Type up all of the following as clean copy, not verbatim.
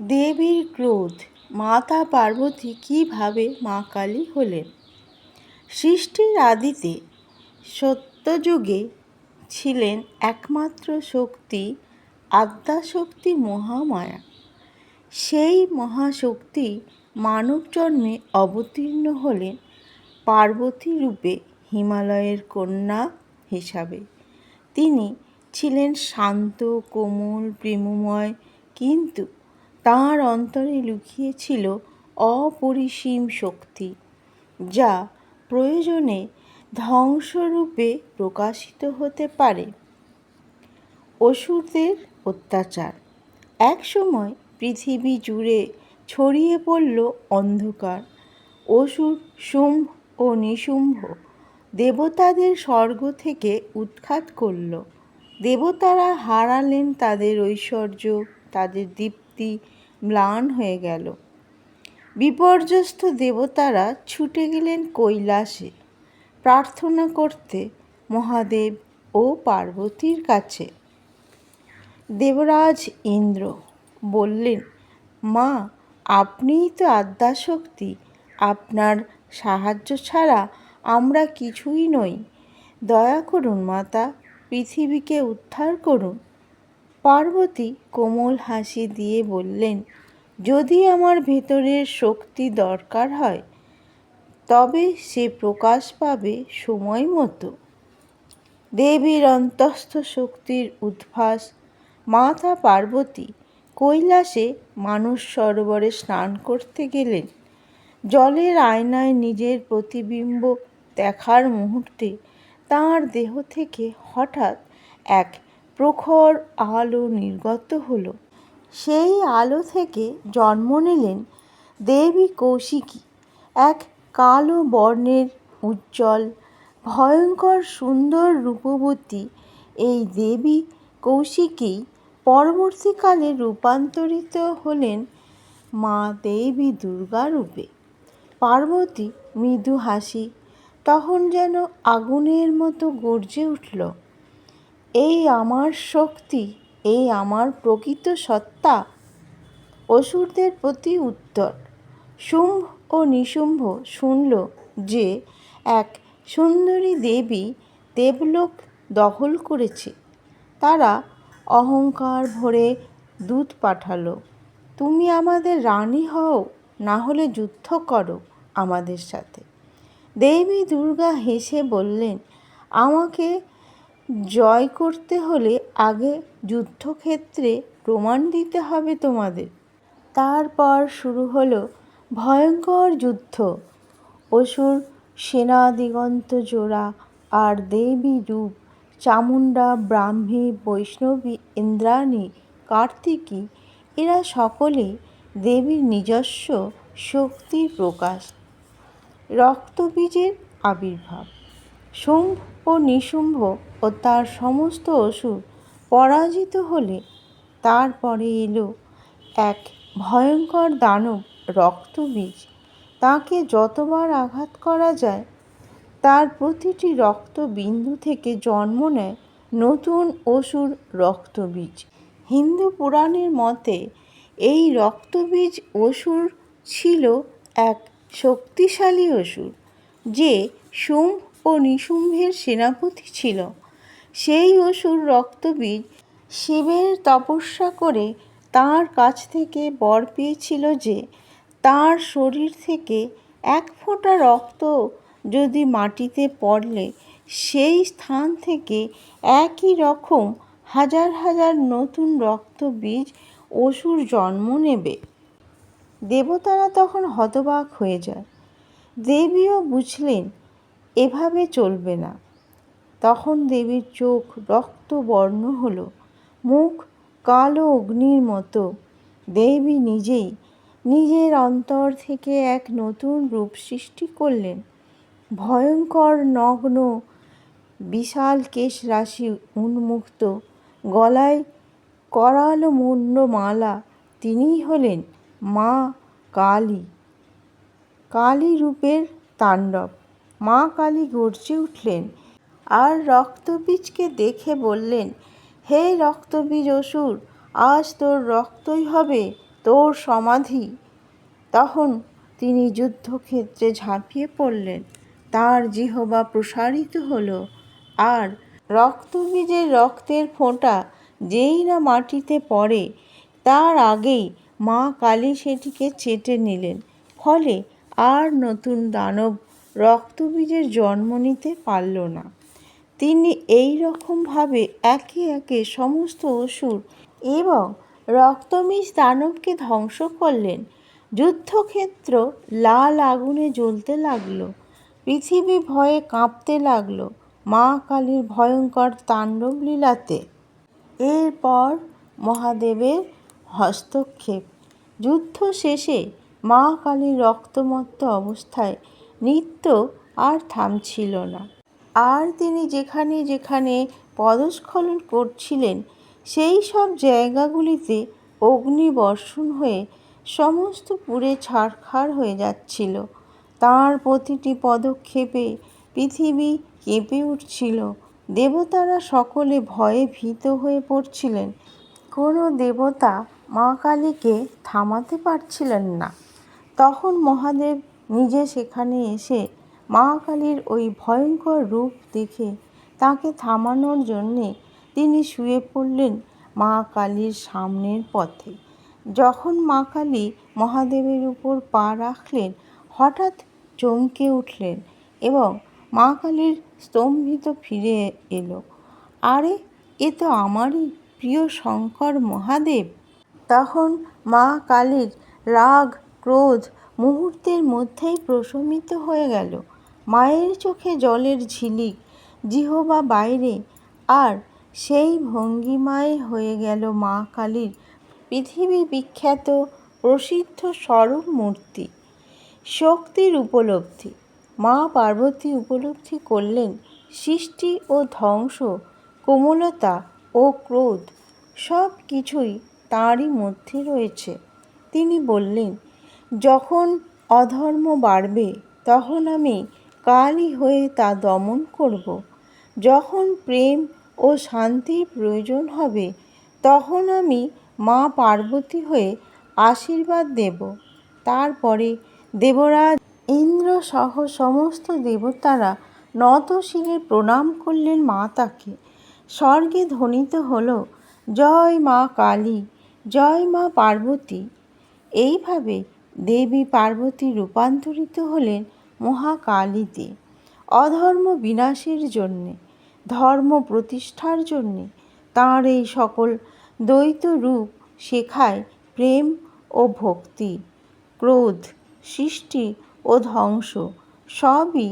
দেবীর ক্রোধ। মাতা পার্বতী কিভাবে মা কালী হলেন? সৃষ্টির আদিতে সত্যযুগে ছিলেন একমাত্র শক্তি আদ্যাশক্তি মহামায়া। সেই মহাশক্তি মানব জন্মে অবতীর্ণ হলেন পার্বতী রূপে হিমালয়ের কন্যা হিসাবে। তিনি ছিলেন শান্ত, কোমল, প্রেমময়, কিন্তু তাঁর অন্তরে লুকিয়ে ছিল অপরিসীম শক্তি, যা প্রয়োজনে ধ্বংসরূপে প্রকাশিত হতে পারে। অসুরদের অত্যাচার। এক সময় পৃথিবী জুড়ে ছড়িয়ে পড়ল অন্ধকার। অসুর শুম্ভ ও নিশুম্ভ দেবতাদের স্বর্গ থেকে উৎখাত করল। দেবতারা হারালেন তাদের ঐশ্বর্য, তাদের দীপ্তি ম্লান হয়ে গেল। বিপর্যস্ত দেবতারা ছুটে গেলেন কৈলাসে প্রার্থনা করতে মহাদেব ও পার্বতীর কাছে। দেবরাজ ইন্দ্র বললেন, মা, আপনিই তো আদ্যাশক্তি, আপনার সাহায্য ছাড়া আমরা কিছুই নই। দয়া করুন মাতা, পৃথিবীকে উদ্ধার করুন। পার্বতী কোমল হাসি দিয়ে বললেন, যদি আমার ভেতরের শক্তি দরকার হয়, তবে সে প্রকাশ পাবে সময় মতো। দেবীর অন্তস্থ শক্তির উদ্ভাস। মাতা পার্বতী কৈলাসে মানস সরোবরে স্নান করতে গেলেন। জলের আয়নায় নিজের প্রতিবিম্ব দেখার মুহূর্তে তাঁর দেহ থেকে হঠাৎ এক প্রখর আলো নির্গত হলো। সেই আলো থেকে জন্ম নিলেন দেবী কৌশিকী, এক কালো বর্ণের উজ্জ্বল, ভয়ঙ্কর সুন্দর রূপবতী। এই দেবী কৌশিকী পরবর্তীকালে রূপান্তরিত হলেন মা দেবী দুর্গা রূপে। পার্বতী মৃদু হাসি তখন যেন আগুনের মতো গর্জে উঠল। এই আমার শক্তি, এই আমার প্রকৃত সত্তা। অসুরদের প্রতি উত্তর। শুম্ভ ও নিশুম্ভ শুনল যে এক সুন্দরী দেবী দেবলোক দখল করেছে। তারা অহংকার ভরে দূত পাঠালো, তুমি আমাদের রানী হও, না হলে যুদ্ধ করো আমাদের সাথে। দেবী দুর্গা হেসে বললেন, আমাকে জয় করতে হলে আগে যুদ্ধক্ষেত্রে প্রমাণ দিতে হবে তোমাদের। তারপর শুরু হলো ভয়ঙ্কর যুদ্ধ। অসুর সেনা দিগন্ত জোড়া আর দেবী রূপ চামুণ্ডা, ব্রাহ্মী, বৈষ্ণবী, ইন্দ্রাণী, কার্তিকী, এরা সকলেই দেবীর নিজস্ব শক্তির প্রকাশ। রক্তবীজের আবির্ভাব। শুম্ভ ও নিশুম্ভ ও তার সমস্ত অসুর পরাজিত হলে তারপরে এলো এক ভয়ঙ্কর দানব রক্তবীজ। তাকে যতবার আঘাত করা যায়, তার প্রতিটি রক্তবিন্দু থেকে জন্ম নেয় নতুন অসুর রক্তবীজ। হিন্দু পুরাণের মতে এই রক্তবীজ অসুর ছিল এক শক্তিশালী অসুর, যে শুম্ভ ও নিশুম্ভের সেনাপতি ছিল। সেই অসুর রক্তবীজ শিবের তপস্যা করে তাঁর কাছ থেকে বর পেয়েছিল যে তাঁর শরীর থেকে এক ফোঁটা রক্ত যদি মাটিতে পড়লে সেই স্থান থেকে একই রকম হাজার হাজার নতুন রক্তবীজ অসুর জন্ম নেবে। দেবতারা তখন হতবাক হয়ে যায়। দেবীও বুঝলেন এভাবে চলবে না। তখন দেবীর চোখ রক্তবর্ণ হলো, মুখ কালো অগ্নির মতো। দেবী নিজেই নিজের অন্তর থেকে এক নতুন রূপ সৃষ্টি করলেন। ভয়ঙ্কর, নগ্ন, বিশাল কেশ রাশি উন্মুক্ত, গলায় করালো মুন্ডমালা। তিনিই হলেন মা কালী। কালী রূপের তাণ্ডব। মা কালী গর্জে উঠলেন আর রক্তবীজকে দেখে বললেন, হে রক্তবীজ অসুর, আজ তোর রক্তই হবে তোর সমাধি। তখন তিনি যুদ্ধক্ষেত্রে ঝাঁপিয়ে পড়লেন। তার জিহ্বা প্রসারিত হলো, আর রক্তবীজের রক্তের ফোঁটা যেই না মাটিতে পড়ে, তার আগেই মা কালী সেটিকে চেটে নিলেন। ফলে আর নতুন দানব রক্তবীজের জন্ম নিতে পারল না। তিনি এই রকমভাবে একে একে সমস্ত অসুর এবং রক্তবীজ দানবকে ধ্বংস করলেন। যুদ্ধক্ষেত্র লাল আগুনে জ্বলতে লাগল। পৃথিবী ভয়ে কাঁপতে লাগল মা কালীর ভয়ঙ্কর তাণ্ডব লীলাতে। এরপর মহাদেবের হস্তক্ষেপ। যুদ্ধ শেষে মা কালীর রক্তমত্ত অবস্থায় নৃত্য আর থামছিল না। আর তিনি যেখানে যেখানে পদস্খলন করছিলেন, সেই সব জায়গাগুলিতে অগ্নিবর্ষণ হয়ে সমস্ত পুড়ে ছারখার হয়ে যাচ্ছিল। তাঁর প্রতিটি পদক্ষেপে পৃথিবী কেঁপে উঠছিল। দেবতারা সকলে ভয়ে ভীত হয়ে পড়ছিলেন। কোনো দেবতা মা কালীকে থামাতে পারছিলেন না। তখন মহাদেব নিজে সেখানে এসে মা কালীর ওই ভয়ঙ্কর রূপ দেখে তাকে থামানোর জন্যে তিনি শুয়ে পড়লেন মা কালীর সামনের পথে। যখন মা কালী মহাদেবের উপর পা রাখলেন, হঠাৎ চমকে উঠলেন এবং মা কালীর স্তম্ভিত ফিরে এলো। আরে, এ তো আমারই প্রিয় শঙ্কর মহাদেব! তখন মা কালীর রাগ ক্রোধ মুহূর্তের মধ্যেই প্রশমিত হয়ে গেল। মায়ের চোখে জলের ঝিলিক, জিহ্বা বাইরে, আর সেই ভঙ্গিমায় হয়ে গেল মা কালীর পৃথিবী বিখ্যাত প্রসিদ্ধ স্বরূপ মূর্তি। শক্তির উপলব্ধি। মা পার্বতী উপলব্ধি করলেন সৃষ্টি ও ধ্বংস, কোমলতা ও ক্রোধ সব কিছুই তাঁরই মধ্যে রয়েছে। তিনি বললেন, যখন অধর্ম বাড়বে তখন আমি কালী হয়ে তা দমন করব। যখন প্রেম ও শান্তির প্রয়োজন হবে তখন আমি মা পার্বতী হয়ে আশীর্বাদ দেব। তারপরে দেবরাজ ইন্দ্র সহ সমস্ত দেবতারা নত শিরে প্রণাম করলেন মা তাকে। স্বর্গে ধ্বনিত হলো, জয় মা কালী, জয় মা পার্বতী। এইভাবে দেবী পার্বতী রূপান্তরিত হলেন মহাকালীতে। অধর্ম বিনাশের জন্যে, ধর্ম প্রতিষ্ঠার জন্যে তাঁর এই সকল দ্বৈত রূপ শেখায় প্রেম ও ভক্তি, ক্রোধ, সৃষ্টি ও ধ্বংস সবই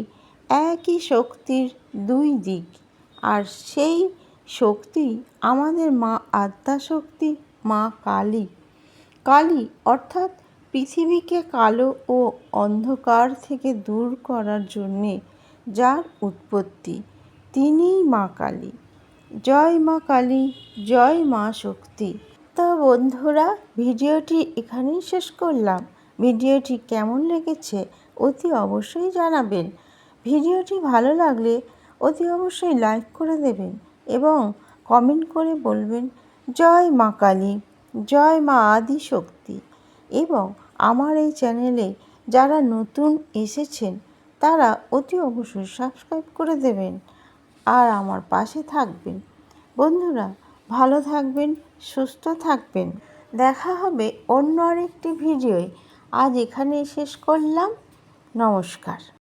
একই শক্তির দুই দিক। আর সেই শক্তি আমাদের মা আদ্যাশক্তি, মা কালী। কালী অর্থাৎ পৃথিবীকে কালো ও অন্ধকার থেকে দূর করার জন্যে যার উৎপত্তি, তিনিই মা কালী। জয় মা কালী, জয় মা শক্তি। তো বন্ধুরা, ভিডিওটি এখানেই শেষ করলাম। ভিডিওটি কেমন লেগেছে অতি অবশ্যই জানাবেন। ভিডিওটি ভালো লাগলে অতি অবশ্যই লাইক করে দেবেন এবং কমেন্ট করে বলবেন জয় মা কালী, জয় মা আদি শক্তি। এবং আমার এই চ্যানেলে যারা নতুন এসেছেন তারা অতি অবশ্যই সাবস্ক্রাইব করে দেবেন আর আমার পাশে থাকবেন। বন্ধুরা, ভালো থাকবেন, সুস্থ থাকবেন। দেখা হবে অন্য আরেকটি ভিডিওয়। আজ এখানেই শেষ করলাম। নমস্কার।